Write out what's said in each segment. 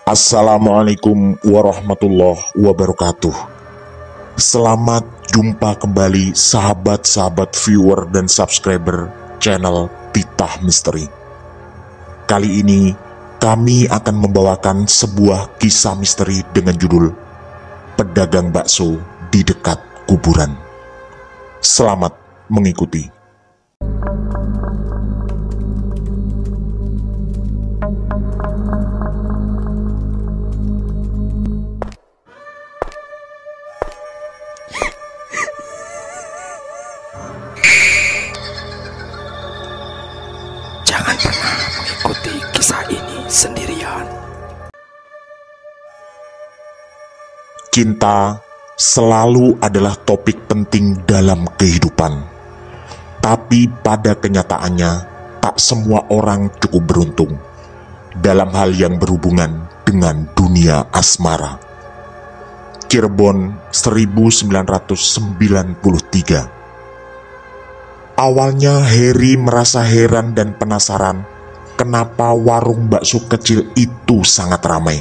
Assalamualaikum warahmatullahi wabarakatuh. Selamat jumpa kembali sahabat-sahabat viewer dan subscriber channel Titah Misteri. Kali ini kami akan membawakan sebuah kisah misteri dengan judul Pedagang Bakso di Dekat Kuburan. Selamat mengikuti. Jangan pernah mengikuti kisah ini sendirian. Cinta selalu adalah topik penting dalam kehidupan. Tapi pada kenyataannya, tak semua orang cukup beruntung dalam hal yang berhubungan dengan dunia asmara. Cirebon 1993. Awalnya Heri merasa heran dan penasaran kenapa warung bakso kecil itu sangat ramai.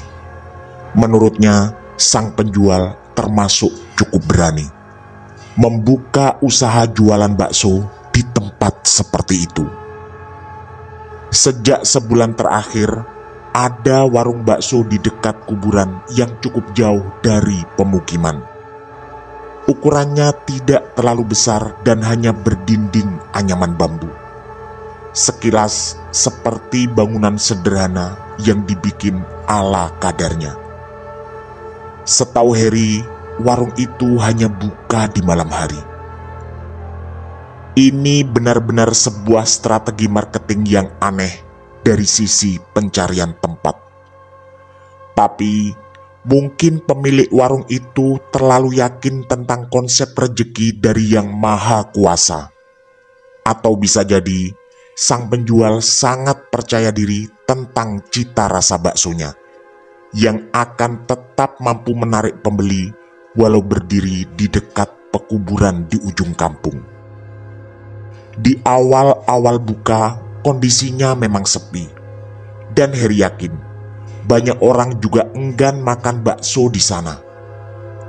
Menurutnya, sang penjual termasuk cukup berani membuka usaha jualan bakso di tempat seperti itu. Sejak sebulan terakhir, ada warung bakso di dekat kuburan yang cukup jauh dari pemukiman. Ukurannya tidak terlalu besar dan hanya berdinding anyaman bambu. Sekilas seperti bangunan sederhana yang dibikin ala kadarnya. Setahu Heri, warung itu hanya buka di malam hari. Ini benar-benar sebuah strategi marketing yang aneh dari sisi pencarian tempat. Tapi mungkin pemilik warung itu terlalu yakin tentang konsep rezeki dari Yang Maha Kuasa. Atau bisa jadi sang penjual sangat percaya diri tentang cita rasa baksonya yang akan tetap mampu menarik pembeli walau berdiri di dekat pekuburan di ujung kampung. Di awal-awal buka, kondisinya memang sepi. Dan Heri yakin banyak orang juga enggan makan bakso di sana.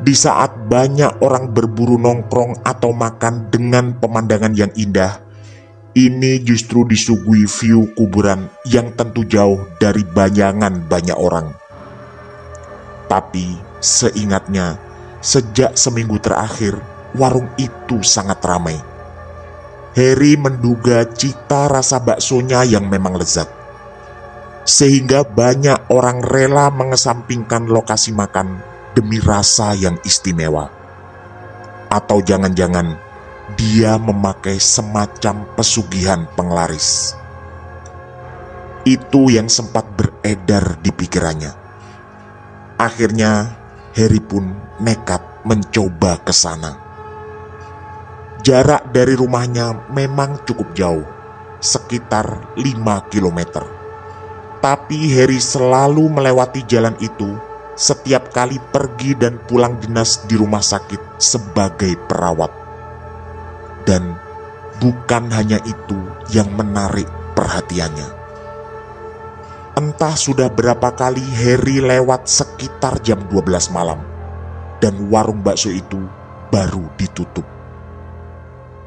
Di saat banyak orang berburu nongkrong atau makan dengan pemandangan yang indah, ini justru disuguhi view kuburan yang tentu jauh dari bayangan banyak orang. Tapi seingatnya, sejak seminggu terakhir, warung itu sangat ramai. Heri menduga cita rasa baksonya yang memang lezat, sehingga banyak orang rela mengesampingkan lokasi makan demi rasa yang istimewa. Atau jangan-jangan dia memakai semacam pesugihan penglaris. Itu yang sempat beredar di pikirannya. Akhirnya Heri pun nekat mencoba ke sana. Jarak dari rumahnya memang cukup jauh, sekitar 5 kilometer. Tapi Heri selalu melewati jalan itu setiap kali pergi dan pulang dinas di rumah sakit sebagai perawat. Dan bukan hanya itu yang menarik perhatiannya. Entah sudah berapa kali Heri lewat sekitar jam 12 malam dan warung bakso itu baru ditutup.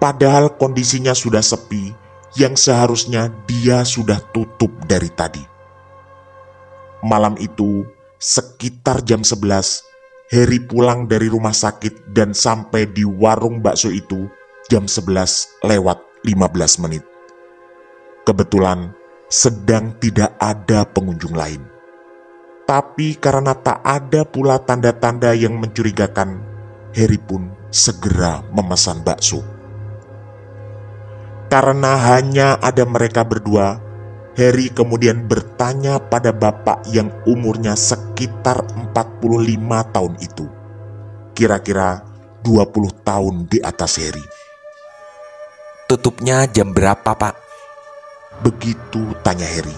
Padahal kondisinya sudah sepi yang seharusnya dia sudah tutup dari tadi. Malam itu, sekitar jam 11, Heri pulang dari rumah sakit dan sampai di warung bakso itu jam 11 lewat 15 menit. Kebetulan sedang tidak ada pengunjung lain. Tapi karena tak ada pula tanda-tanda yang mencurigakan, Heri pun segera memesan bakso. Karena hanya ada mereka berdua, Heri kemudian bertanya pada bapak yang umurnya sekitar 45 tahun itu. Kira-kira 20 tahun di atas Heri. Tutupnya jam berapa, Pak? Begitu tanya Heri.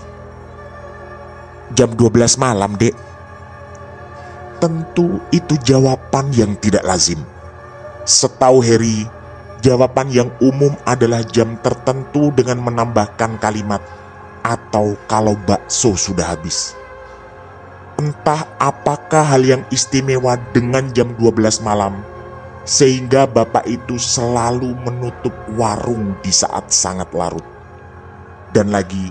Jam 12 malam, Dek. Tentu itu jawaban yang tidak lazim. Setahu Heri, jawaban yang umum adalah jam tertentu dengan menambahkan kalimat atau kalau bakso sudah habis. Entah apakah hal yang istimewa dengan jam 12 malam, sehingga bapak itu selalu menutup warung di saat sangat larut. Dan lagi,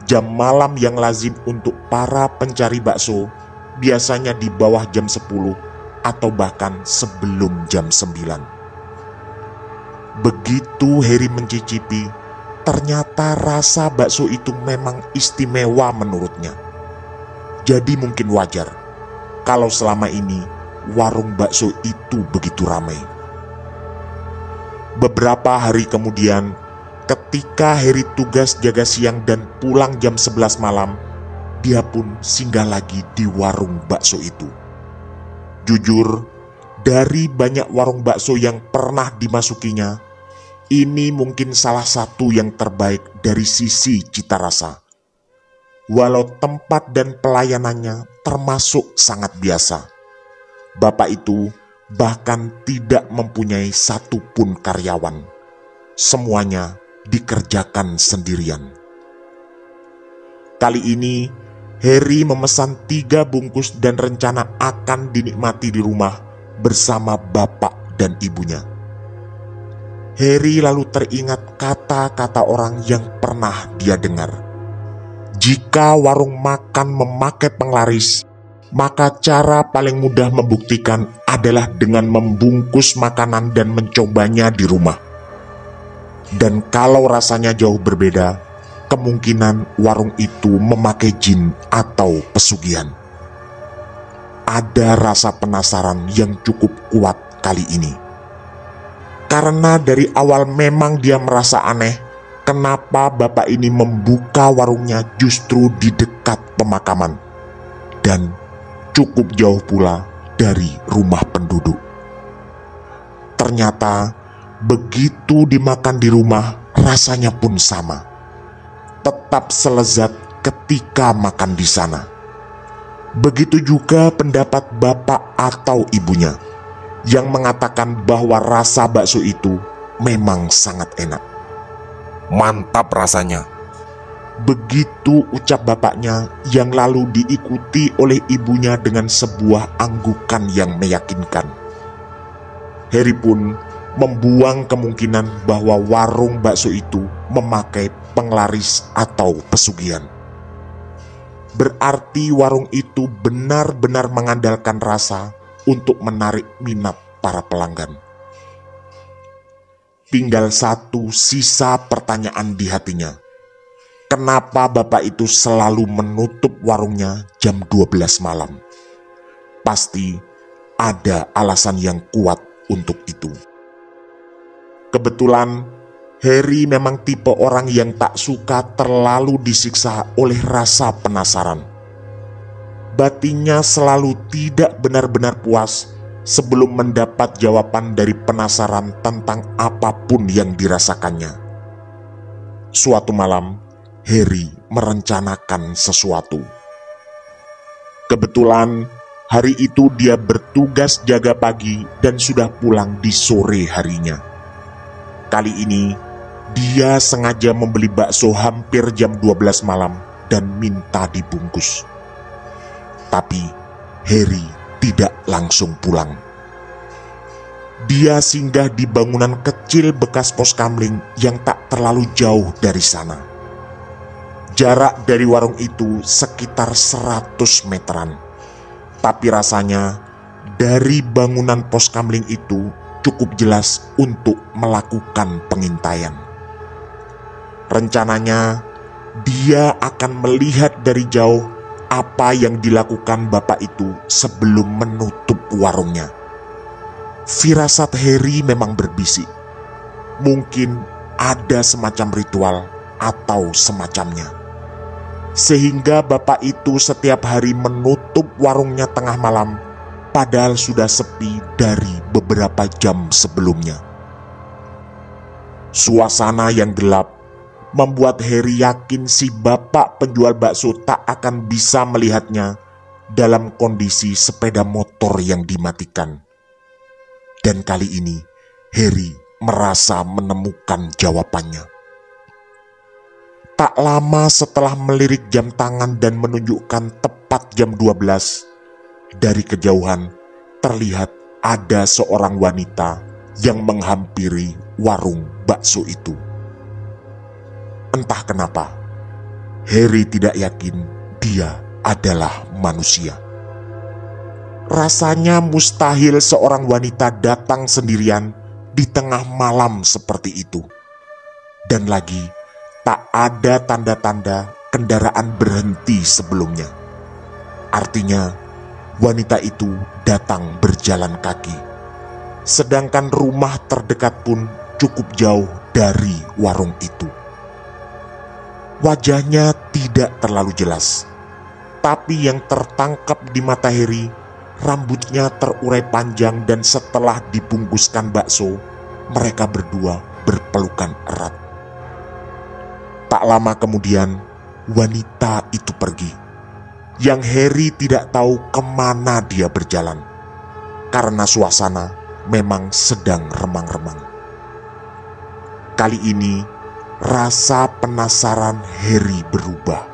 jam malam yang lazim untuk para pencari bakso biasanya di bawah jam 10 atau bahkan sebelum jam 9. Begitu Heri mencicipi, ternyata rasa bakso itu memang istimewa menurutnya. Jadi mungkin wajar kalau selama ini warung bakso itu begitu ramai. Beberapa hari kemudian, ketika Heri tugas jaga siang dan pulang jam 11 malam, dia pun singgah lagi di warung bakso itu. Jujur, dari banyak warung bakso yang pernah dimasukinya, ini mungkin salah satu yang terbaik dari sisi cita rasa. Walau tempat dan pelayanannya termasuk sangat biasa, bapak itu bahkan tidak mempunyai satupun karyawan. Semuanya dikerjakan sendirian. Kali ini Heri memesan 3 bungkus dan rencana akan dinikmati di rumah bersama bapak dan ibunya. Heri lalu teringat kata-kata orang yang pernah dia dengar. Jika warung makan memakai penglaris, maka cara paling mudah membuktikan adalah dengan membungkus makanan dan mencobanya di rumah. Dan kalau rasanya jauh berbeda, kemungkinan warung itu memakai jin atau pesugihan. Ada rasa penasaran yang cukup kuat kali ini. Karena dari awal memang dia merasa aneh, kenapa bapak ini membuka warungnya justru di dekat pemakaman dan cukup jauh pula dari rumah penduduk. Ternyata begitu dimakan di rumah, rasanya pun sama. Tetap selezat ketika makan di sana. Begitu juga pendapat bapak atau ibunya yang mengatakan bahwa rasa bakso itu memang sangat enak. Mantap rasanya. Begitu ucap bapaknya yang lalu diikuti oleh ibunya dengan sebuah anggukan yang meyakinkan. Heri pun membuang kemungkinan bahwa warung bakso itu memakai penglaris atau pesugihan. Berarti warung itu benar-benar mengandalkan rasa untuk menarik minat para pelanggan. Tinggal satu sisa pertanyaan di hatinya. Kenapa bapak itu selalu menutup warungnya jam 12 malam? Pasti ada alasan yang kuat untuk itu. Kebetulan Heri memang tipe orang yang tak suka terlalu disiksa oleh rasa penasaran. Batinnya selalu tidak benar-benar puas sebelum mendapat jawaban dari penasaran tentang apapun yang dirasakannya. Suatu malam, Heri merencanakan sesuatu. Kebetulan hari itu dia bertugas jaga pagi dan sudah pulang di sore harinya. Kali ini dia sengaja membeli bakso hampir jam 12 malam dan minta dibungkus. Tapi Heri tidak langsung pulang. Dia singgah di bangunan kecil bekas pos kamling yang tak terlalu jauh dari sana. Jarak dari warung itu sekitar 100 meteran. Tapi rasanya dari bangunan pos kamling itu cukup jelas untuk melakukan pengintaian. Rencananya dia akan melihat dari jauh apa yang dilakukan bapak itu sebelum menutup warungnya. Firasat Heri memang berbisik. Mungkin ada semacam ritual atau semacamnya. Sehingga bapak itu setiap hari menutup warungnya tengah malam, padahal sudah sepi dari beberapa jam sebelumnya. Suasana yang gelap membuat Heri yakin si bapak penjual bakso tak akan bisa melihatnya dalam kondisi sepeda motor yang dimatikan. Dan kali ini Heri merasa menemukan jawabannya. Tak lama setelah melirik jam tangan dan menunjukkan tepat jam 12, dari kejauhan terlihat ada seorang wanita yang menghampiri warung bakso itu. Entah kenapa, Harry tidak yakin dia adalah manusia. Rasanya mustahil seorang wanita datang sendirian di tengah malam seperti itu. Dan lagi, tak ada tanda-tanda kendaraan berhenti sebelumnya. Artinya, wanita itu datang berjalan kaki. Sedangkan rumah terdekat pun cukup jauh dari warung itu. Wajahnya tidak terlalu jelas, tapi yang tertangkap di mata Harry, rambutnya terurai panjang dan setelah dibungkuskan bakso, mereka berdua berpelukan erat. Tak lama kemudian, wanita itu pergi. Yang Harry tidak tahu kemana dia berjalan, karena suasana memang sedang remang-remang. Kali ini, rasa penasaran Harry berubah.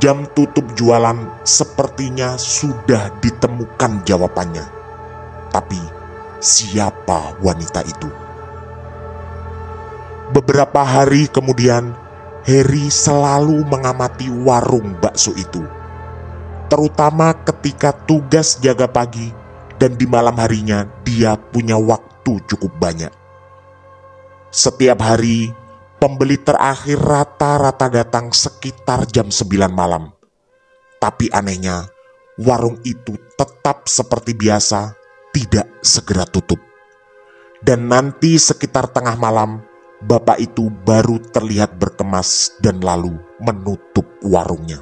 Jam tutup jualan sepertinya sudah ditemukan jawabannya. Tapi siapa wanita itu? Beberapa hari kemudian, Harry selalu mengamati warung bakso itu, terutama ketika tugas jaga pagi dan di malam harinya dia punya waktu cukup banyak. Setiap hari, pembeli terakhir rata-rata datang sekitar jam 9 malam. Tapi anehnya, warung itu tetap seperti biasa, tidak segera tutup. Dan nanti sekitar tengah malam, bapak itu baru terlihat berkemas dan lalu menutup warungnya.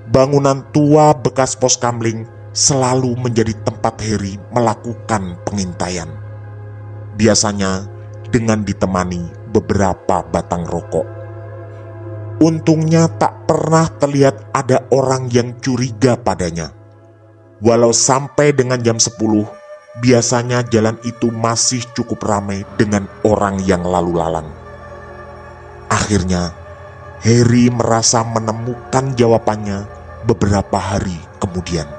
Bangunan tua bekas pos kamling selalu menjadi tempat Harry melakukan pengintaian. Biasanya dengan ditemani beberapa batang rokok. Untungnya tak pernah terlihat ada orang yang curiga padanya. Walau sampai dengan jam 10, biasanya jalan itu masih cukup ramai dengan orang yang lalu lalang. Akhirnya, Harry merasa menemukan jawabannya beberapa hari kemudian.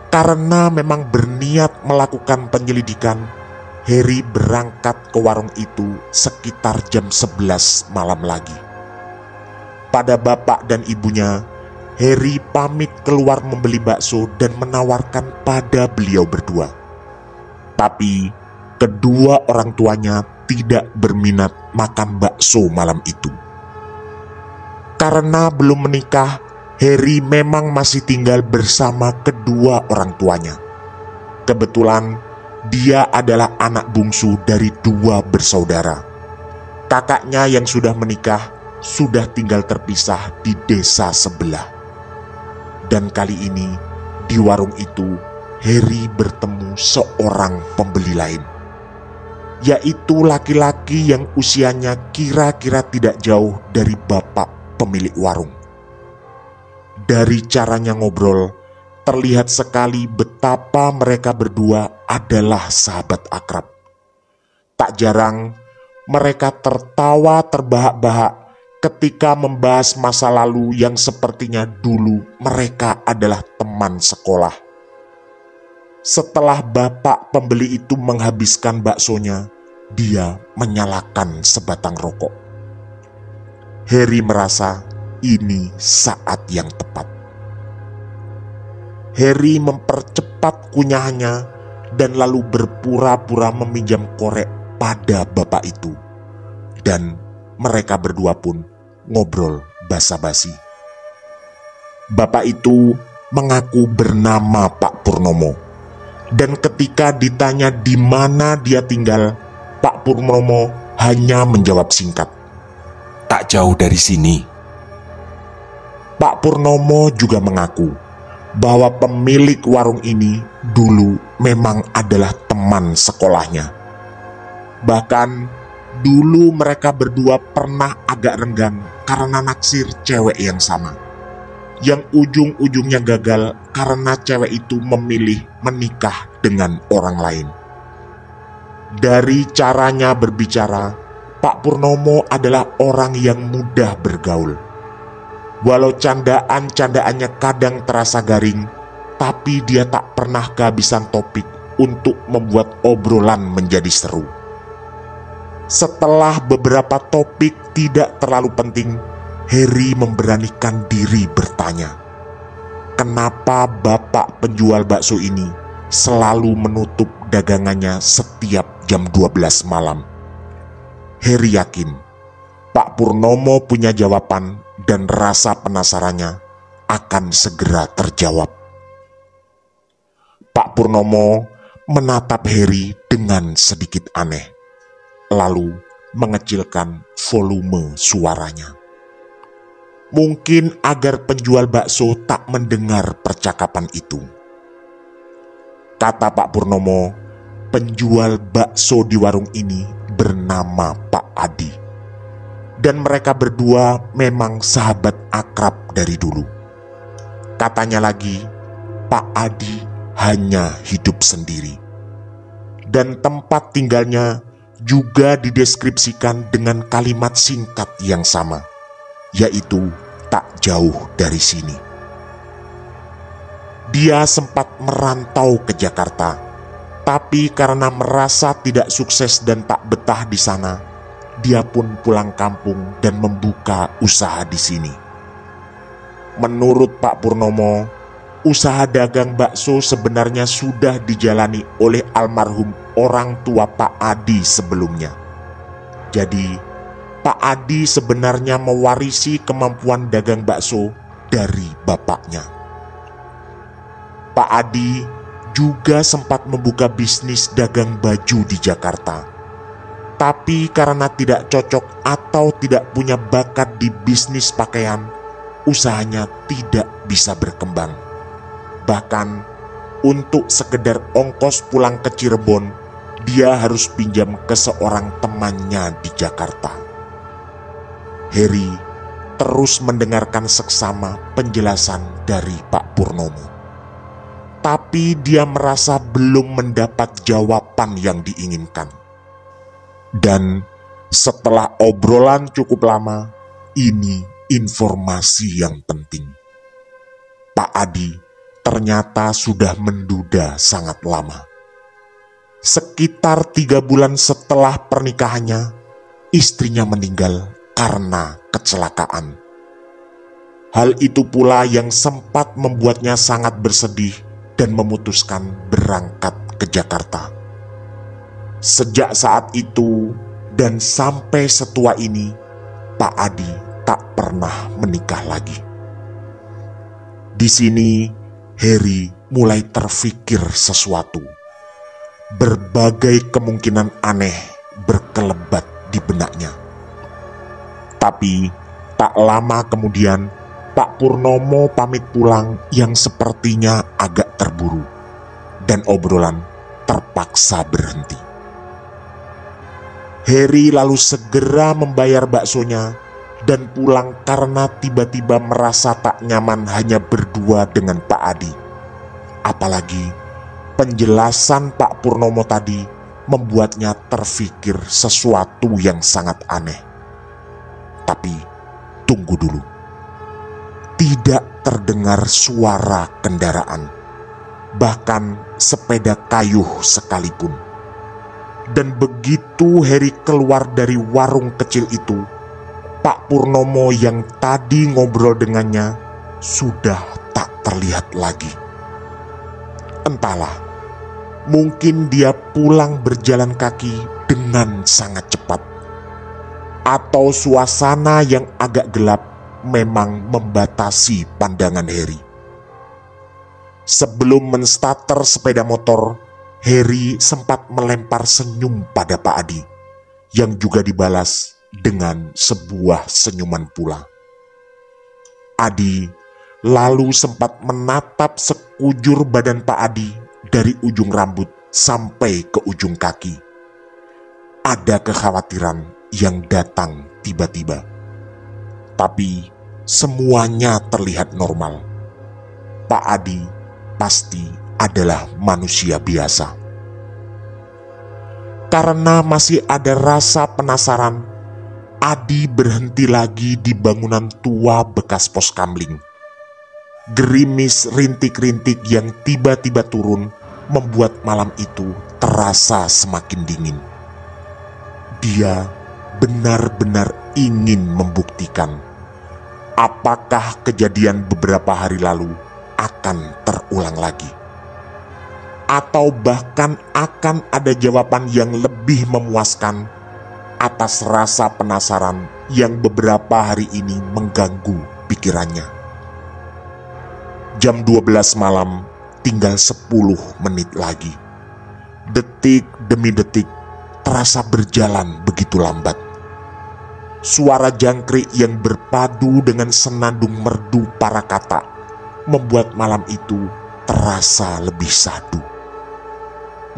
Karena memang berniat melakukan penyelidikan, Harry berangkat ke warung itu sekitar jam 11 malam lagi. Pada bapak dan ibunya, Harry pamit keluar membeli bakso dan menawarkan pada beliau berdua. Tapi kedua orang tuanya tidak berminat makan bakso malam itu. Karena belum menikah, Harry memang masih tinggal bersama kedua orang tuanya. Kebetulan dia adalah anak bungsu dari 2 bersaudara. Kakaknya yang sudah menikah sudah tinggal terpisah di desa sebelah. Dan kali ini di warung itu Harry bertemu seorang pembeli lain, yaitu laki-laki yang usianya kira-kira tidak jauh dari bapak pemilik warung. Dari caranya ngobrol, terlihat sekali betapa mereka berdua adalah sahabat akrab. Tak jarang mereka tertawa terbahak-bahak ketika membahas masa lalu yang sepertinya dulu mereka adalah teman sekolah. Setelah bapak pembeli itu menghabiskan baksonya, dia menyalakan sebatang rokok. Harry merasa ini saat yang tepat. Harry mempercepat kunyahannya dan lalu berpura-pura meminjam korek pada bapak itu. Dan mereka berdua pun ngobrol basa-basi. Bapak itu mengaku bernama Pak Purnomo. Dan ketika ditanya di mana dia tinggal, Pak Purnomo hanya menjawab singkat, "Tak jauh dari sini." Pak Purnomo juga mengaku bahwa pemilik warung ini dulu memang adalah teman sekolahnya. Bahkan dulu mereka berdua pernah agak renggang karena naksir cewek yang sama, yang ujung-ujungnya gagal karena cewek itu memilih menikah dengan orang lain. Dari caranya berbicara, Pak Purnomo adalah orang yang mudah bergaul. Walau candaan-candaannya kadang terasa garing, tapi dia tak pernah kehabisan topik untuk membuat obrolan menjadi seru. Setelah beberapa topik tidak terlalu penting, Heri memberanikan diri bertanya, kenapa bapak penjual bakso ini selalu menutup dagangannya setiap jam 12 malam? Heri yakin Pak Purnomo punya jawaban dan rasa penasarannya akan segera terjawab. Pak Purnomo menatap Heri dengan sedikit aneh, lalu mengecilkan volume suaranya. Mungkin agar penjual bakso tak mendengar percakapan itu. Kata Pak Purnomo, penjual bakso di warung ini bernama Pak Adi. Dan mereka berdua memang sahabat akrab dari dulu. Katanya lagi, Pak Adi hanya hidup sendiri. Dan tempat tinggalnya juga dideskripsikan dengan kalimat singkat yang sama, yaitu tak jauh dari sini. Dia sempat merantau ke Jakarta, tapi karena merasa tidak sukses dan tak betah di sana, dia pun pulang kampung dan membuka usaha di sini. Menurut Pak Purnomo, usaha dagang bakso sebenarnya sudah dijalani oleh almarhum orang tua Pak Adi sebelumnya. Jadi, Pak Adi sebenarnya mewarisi kemampuan dagang bakso dari bapaknya. Pak Adi juga sempat membuka bisnis dagang baju di Jakarta. Tapi karena tidak cocok atau tidak punya bakat di bisnis pakaian, usahanya tidak bisa berkembang. Bahkan untuk sekedar ongkos pulang ke Cirebon, dia harus pinjam ke seorang temannya di Jakarta. Heri terus mendengarkan seksama penjelasan dari Pak Purnomo. Tapi dia merasa belum mendapat jawaban yang diinginkan. Dan setelah obrolan cukup lama, ini informasi yang penting. Pak Adi ternyata sudah menduda sangat lama. Sekitar 3 bulan setelah pernikahannya, istrinya meninggal karena kecelakaan. Hal itu pula yang sempat membuatnya sangat bersedih dan memutuskan berangkat ke Jakarta. Sejak saat itu dan sampai setua ini, Pak Adi tak pernah menikah lagi. Di sini, Heri mulai terfikir sesuatu. Berbagai kemungkinan aneh berkelebat di benaknya. Tapi tak lama kemudian, Pak Purnomo pamit pulang yang sepertinya agak terburu, dan obrolan terpaksa berhenti. Heri lalu segera membayar baksonya dan pulang karena tiba-tiba merasa tak nyaman hanya berdua dengan Pak Adi. Apalagi penjelasan Pak Purnomo tadi membuatnya terfikir sesuatu yang sangat aneh. Tapi tunggu dulu. Tidak terdengar suara kendaraan, bahkan sepeda kayuh sekalipun. Dan begitu Heri keluar dari warung kecil itu, Pak Purnomo yang tadi ngobrol dengannya sudah tak terlihat lagi. Entahlah, mungkin dia pulang berjalan kaki dengan sangat cepat, atau suasana yang agak gelap memang membatasi pandangan Heri. Sebelum menstarter sepeda motor, Heri sempat melempar senyum pada Pak Adi, yang juga dibalas dengan sebuah senyuman pula. Adi lalu sempat menatap sekujur badan Pak Adi dari ujung rambut sampai ke ujung kaki. Ada kekhawatiran yang datang tiba-tiba. Tapi semuanya terlihat normal. Pak Adi pasti adalah manusia biasa. Karena masih ada rasa penasaran, Adi berhenti lagi di bangunan tua bekas pos kamling. Gerimis rintik-rintik yang tiba-tiba turun membuat malam itu terasa semakin dingin. Dia benar-benar ingin membuktikan apakah kejadian beberapa hari lalu akan terulang lagi, atau bahkan akan ada jawaban yang lebih memuaskan atas rasa penasaran yang beberapa hari ini mengganggu pikirannya. Jam 12 malam, tinggal 10 menit lagi. Detik demi detik terasa berjalan begitu lambat. Suara jangkrik yang berpadu dengan senandung merdu para kata membuat malam itu terasa lebih syahdu.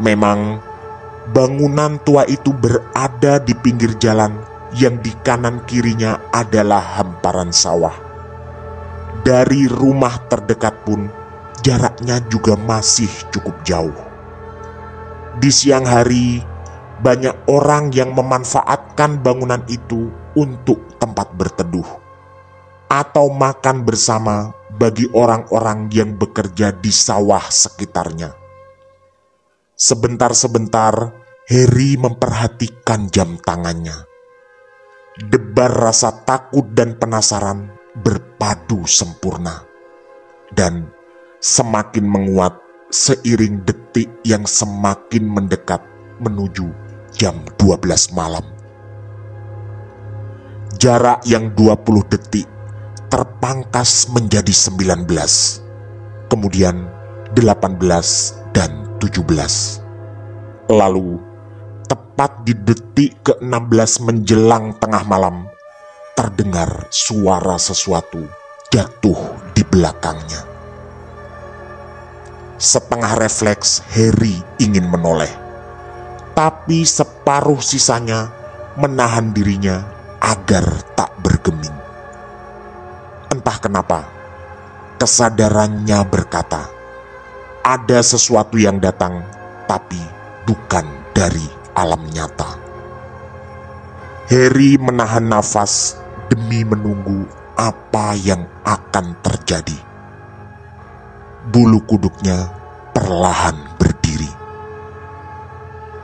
Memang bangunan tua itu berada di pinggir jalan yang di kanan kirinya adalah hamparan sawah. Dari rumah terdekat pun jaraknya juga masih cukup jauh. Di siang hari, banyak orang yang memanfaatkan bangunan itu untuk tempat berteduh atau makan bersama bagi orang-orang yang bekerja di sawah sekitarnya. Sebentar-sebentar, Heri memperhatikan jam tangannya. Debar rasa takut dan penasaran berpadu sempurna dan semakin menguat seiring detik yang semakin mendekat menuju jam 12 malam. Jarak yang 20 detik terpangkas menjadi 19, kemudian 18 dan 17. Lalu, tepat di detik ke-16 menjelang tengah malam, terdengar suara sesuatu jatuh di belakangnya. Setengah refleks Heri ingin menoleh, tapi separuh sisanya menahan dirinya agar tak bergeming. Entah kenapa, kesadarannya berkata, ada sesuatu yang datang, tapi bukan dari alam nyata. Heri menahan nafas demi menunggu apa yang akan terjadi. Bulu kuduknya perlahan berdiri.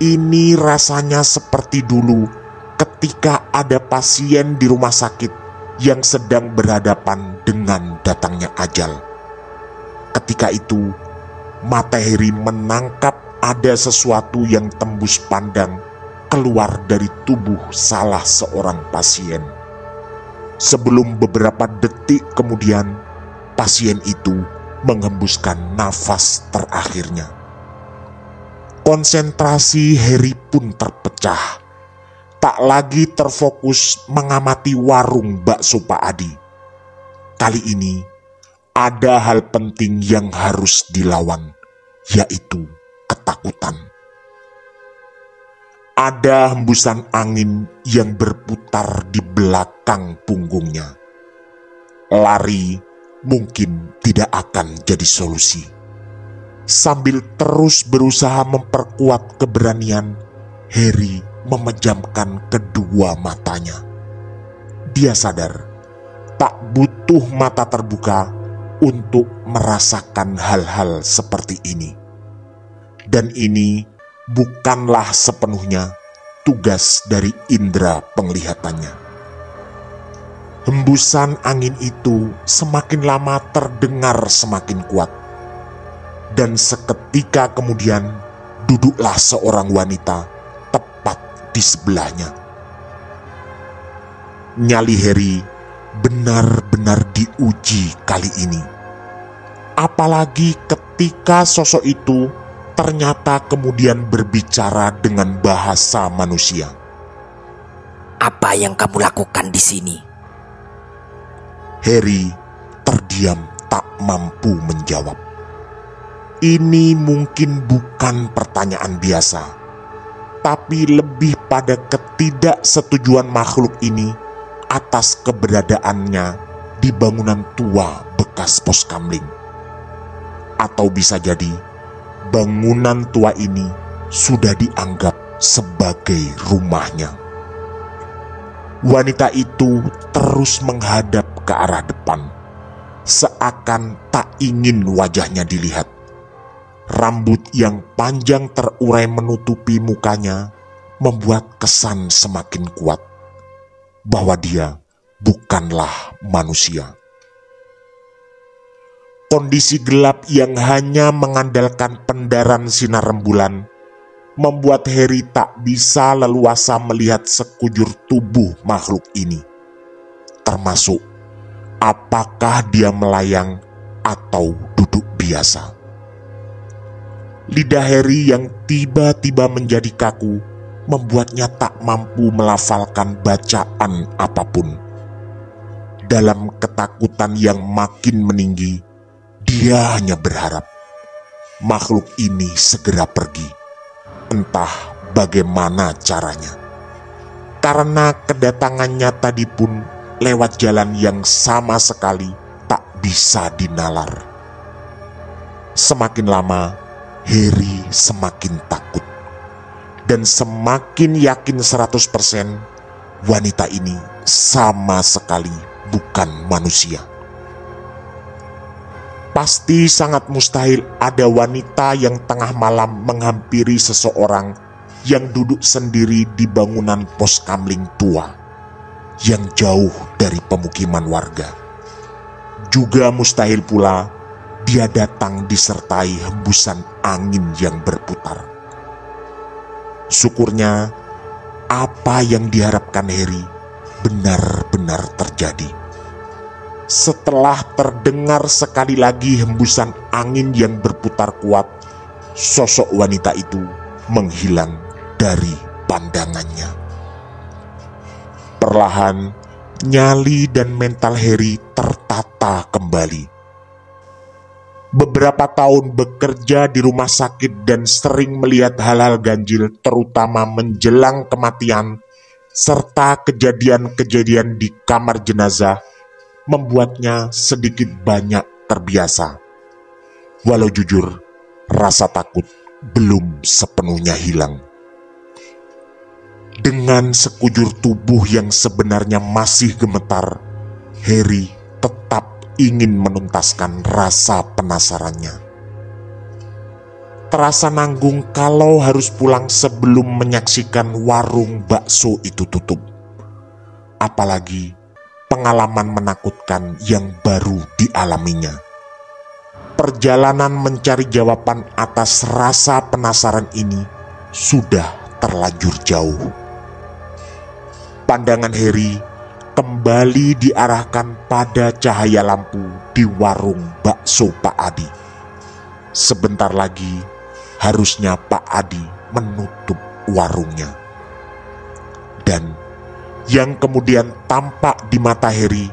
Ini rasanya seperti dulu ketika ada pasien di rumah sakit yang sedang berhadapan dengan datangnya ajal. Ketika itu, mata Heri menangkap ada sesuatu yang tembus pandang keluar dari tubuh salah seorang pasien. Sebelum beberapa detik kemudian, pasien itu menghembuskan nafas terakhirnya. Konsentrasi Heri pun terpecah. Tak lagi terfokus mengamati warung bakso Pak Adi. Kali ini ada hal penting yang harus dilawan, yaitu ketakutan. Ada hembusan angin yang berputar di belakang punggungnya. Lari mungkin tidak akan jadi solusi. Sambil terus berusaha memperkuat keberanian, Heri memejamkan kedua matanya. Dia sadar tak butuh mata terbuka untuk merasakan hal-hal seperti ini. Dan ini bukanlah sepenuhnya tugas dari indera penglihatannya. Hembusan angin itu semakin lama terdengar semakin kuat. Dan seketika kemudian duduklah seorang wanita tepat di sebelahnya. Nyali Heri benar-benar diuji kali ini. Apalagi ketika sosok itu ternyata kemudian berbicara dengan bahasa manusia. Apa yang kamu lakukan di sini? Heri terdiam tak mampu menjawab. Ini mungkin bukan pertanyaan biasa, tapi lebih pada ketidaksetujuan makhluk ini atas keberadaannya di bangunan tua bekas pos kamling. Atau bisa jadi bangunan tua ini sudah dianggap sebagai rumahnya. Wanita itu terus menghadap ke arah depan, seakan tak ingin wajahnya dilihat. Rambut yang panjang terurai menutupi mukanya membuat kesan semakin kuat bahwa dia bukanlah manusia. Kondisi gelap yang hanya mengandalkan pendaran sinar rembulan membuat Harry tak bisa leluasa melihat sekujur tubuh makhluk ini, termasuk apakah dia melayang atau duduk biasa. Lidah Harry yang tiba-tiba menjadi kaku membuatnya tak mampu melafalkan bacaan apapun. Dalam ketakutan yang makin meninggi, dia hanya berharap makhluk ini segera pergi. Entah bagaimana caranya, karena kedatangannya tadi pun lewat jalan yang sama sekali tak bisa dinalar. Semakin lama, Harry semakin takut dan semakin yakin 100% wanita ini sama sekali bukan manusia. Pasti sangat mustahil ada wanita yang tengah malam menghampiri seseorang yang duduk sendiri di bangunan pos kamling tua yang jauh dari pemukiman warga. Juga mustahil pula dia datang disertai hembusan angin yang berputar. Syukurnya apa yang diharapkan Harry benar-benar terjadi. Setelah terdengar sekali lagi hembusan angin yang berputar kuat, sosok wanita itu menghilang dari pandangannya. Perlahan, nyali dan mental Harry tertata kembali. Beberapa tahun bekerja di rumah sakit dan sering melihat hal-hal ganjil, terutama menjelang kematian, serta kejadian-kejadian di kamar jenazah, membuatnya sedikit banyak terbiasa. Walau jujur, rasa takut belum sepenuhnya hilang. Dengan sekujur tubuh yang sebenarnya masih gemetar, Harry tetap ingin menuntaskan rasa penasarannya. Terasa nanggung kalau harus pulang sebelum menyaksikan warung bakso itu tutup. Apalagi pengalaman menakutkan yang baru dialaminya. Perjalanan mencari jawaban atas rasa penasaran ini sudah terlanjur jauh. Pandangan Harry kembali diarahkan pada cahaya lampu di warung bakso Pak Adi. Sebentar lagi harusnya Pak Adi menutup warungnya. Dan yang kemudian tampak di mata Harry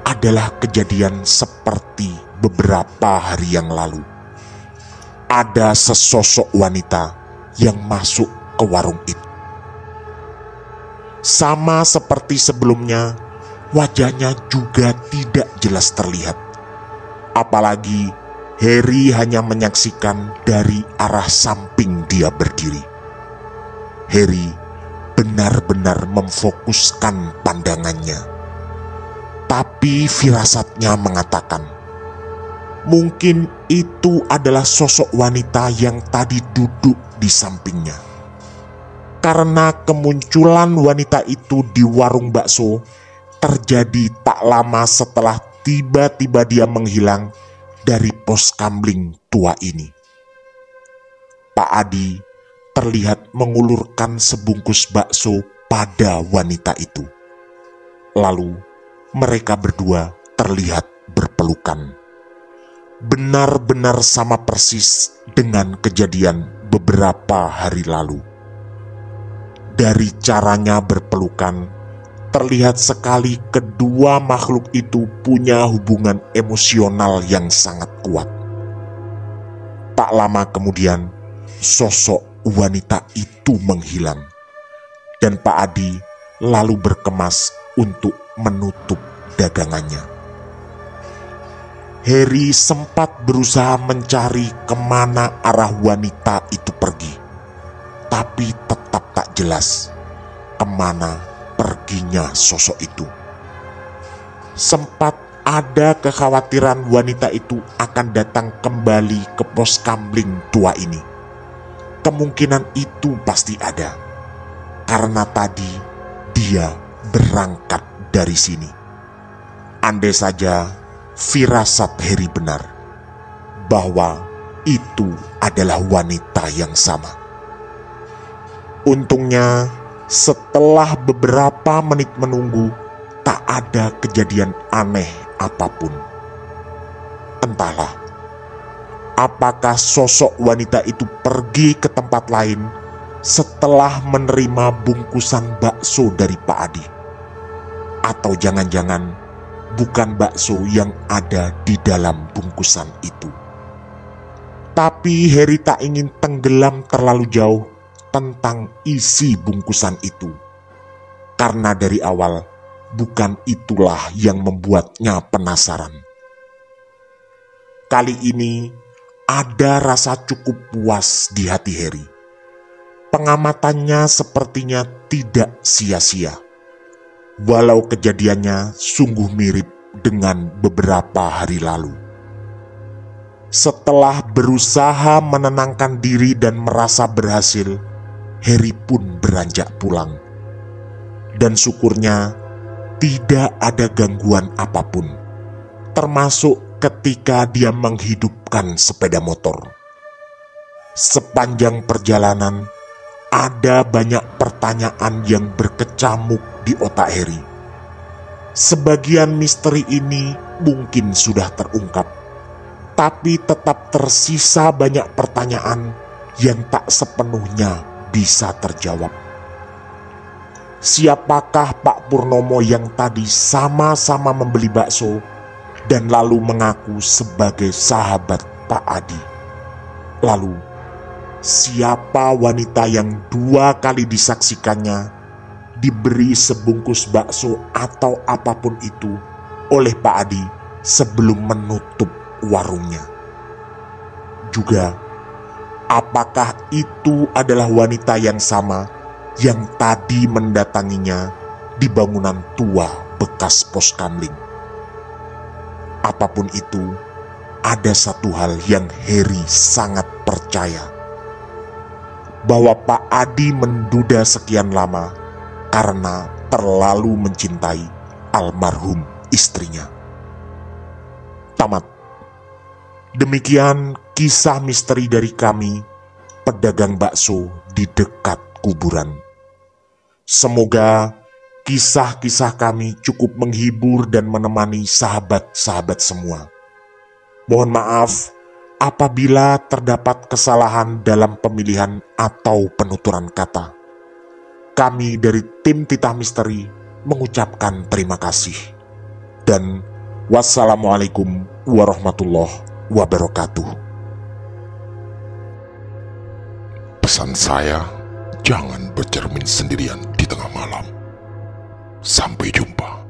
adalah kejadian seperti beberapa hari yang lalu. Ada sesosok wanita yang masuk ke warung itu. Sama seperti sebelumnya, wajahnya juga tidak jelas terlihat. Apalagi Harry hanya menyaksikan dari arah samping dia berdiri. Harry benar-benar memfokuskan pandangannya. Tapi firasatnya mengatakan, mungkin itu adalah sosok wanita yang tadi duduk di sampingnya. Karena kemunculan wanita itu di warung bakso terjadi tak lama setelah tiba-tiba dia menghilang dari pos kamling tua ini. Pak Adi terlihat mengulurkan sebungkus bakso pada wanita itu. Lalu mereka berdua terlihat berpelukan. Benar-benar sama persis dengan kejadian beberapa hari lalu. Dari caranya berpelukan, terlihat sekali kedua makhluk itu punya hubungan emosional yang sangat kuat. Tak lama kemudian, sosok wanita itu menghilang, dan Pak Adi lalu berkemas untuk menutup dagangannya. Harry sempat berusaha mencari kemana arah wanita itu pergi, tapi tetap tak jelas kemana pergi baginya sosok itu. Sempat ada kekhawatiran wanita itu akan datang kembali ke pos kamling tua ini. Kemungkinan itu pasti ada, karena tadi dia berangkat dari sini. Andai saja firasat Heri benar, bahwa itu adalah wanita yang sama. Untungnya setelah beberapa menit menunggu, tak ada kejadian aneh apapun. Entahlah, apakah sosok wanita itu pergi ke tempat lain setelah menerima bungkusan bakso dari Pak Adi, atau jangan-jangan bukan bakso yang ada di dalam bungkusan itu. Tapi Heri tak ingin tenggelam terlalu jauh tentang isi bungkusan itu, karena dari awal bukan itulah yang membuatnya penasaran. Kali ini ada rasa cukup puas di hati Heri. Pengamatannya sepertinya tidak sia-sia, walau kejadiannya sungguh mirip dengan beberapa hari lalu. Setelah berusaha menenangkan diri dan merasa berhasil, Heri pun beranjak pulang. Dan syukurnya tidak ada gangguan apapun, termasuk ketika dia menghidupkan sepeda motor. Sepanjang perjalanan, ada banyak pertanyaan yang berkecamuk di otak Heri. Sebagian misteri ini mungkin sudah terungkap, tapi tetap tersisa banyak pertanyaan yang tak sepenuhnya bisa terjawab. Siapakah Pak Purnomo yang tadi sama-sama membeli bakso dan lalu mengaku sebagai sahabat Pak Adi? Lalu, siapa wanita yang 2 kali disaksikannya diberi sebungkus bakso atau apapun itu oleh Pak Adi sebelum menutup warungnya? Juga, apakah itu adalah wanita yang sama yang tadi mendatanginya di bangunan tua bekas pos kamling? Apapun itu, ada satu hal yang Heri sangat percaya, bahwa Pak Adi menduda sekian lama karena terlalu mencintai almarhum istrinya. Tamat. Demikian kisah misteri dari kami, pedagang bakso di dekat kuburan. Semoga kisah-kisah kami cukup menghibur dan menemani sahabat-sahabat semua. Mohon maaf apabila terdapat kesalahan dalam pemilihan atau penuturan kata. Kami dari tim Titah Misteri mengucapkan terima kasih. Dan wassalamualaikum warahmatullahi wabarakatuh. Pesan saya, jangan bercermin sendirian di tengah malam. Sampai jumpa.